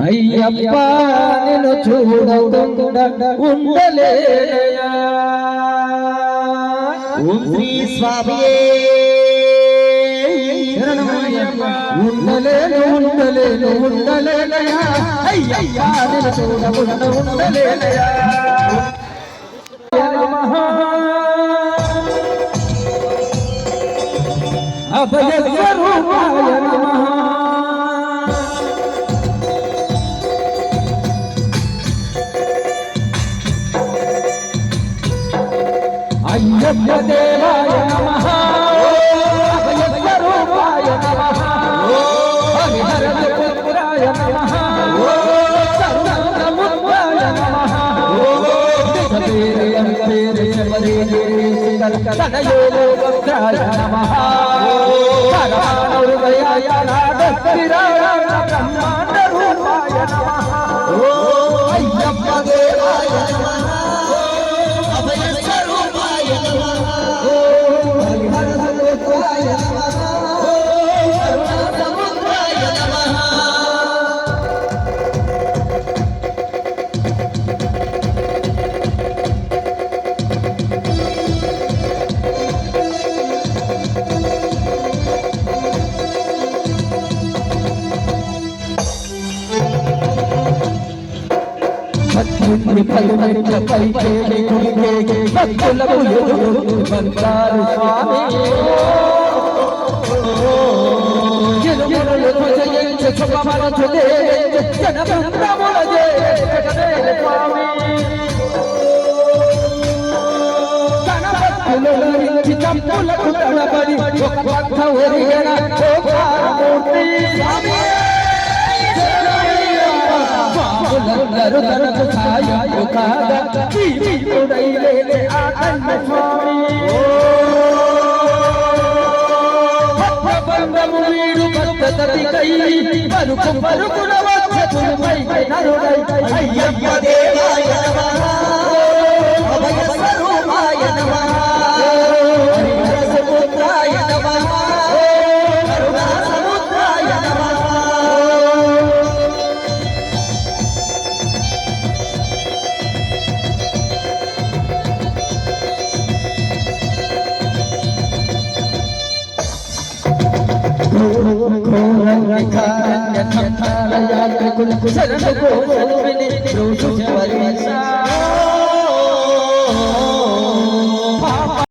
అయ్యప్ప నిన్ను చూడకుండా ఉండలేనయ్యా. ఓం శ్రీ స్వామియే ఉండలేనయ్యా. అయ్యప్ప నిన్ను చూడకుండా ఉండలేనయ్యా. అభయ స్వరూపాయ నమః. అయ్యప్ప దేవాయ నమః. అభయ స్వరూపాయ నమః. హరిహర పుత్రాయ నమః. సర్వసముద్రాయ నమః. తనయోగోగ్రాయ నమః. హృదయాయ నాదస్థిరాయ బ్రహ్మాండ రూపాయ నమః. అయ్యప్ప దేవాయ నమః. అభయ స్వరూపాయ నమః. హరిహర పుత్రాయ నమః. సర్వసముద్రాయ నమః. భక్తుని పలుమెట్ల పైకేలి కులికేగి భక్తులకు ఎదురు బంగారు స్వామి. జనములను జయించ శుభమనచులే జనబృందముల జయవేల స్వామి. తన భక్తులని తప్పులకు తడబడి ఒక భక్త ఒరిగిన ఓంకారమూర్తి స్వామి. అందరూ తనకు సాయము కాగా జీవితుడైలేని ఆ కన్న స్వామి. భక్తబంధము వీడు భక్తతతికై పరుకు పరుగున వచ్చతులు పైకి నరుడై. అయ్యప్ప దేవాయ నమః. అభయ స్వరూపాయ నమః. హరిహర సముద్రాయ నమః. కరుణా సముద్రాయ నమః. ఘోరకారణ్య యాత్రికులకు శరణు కోసలు విని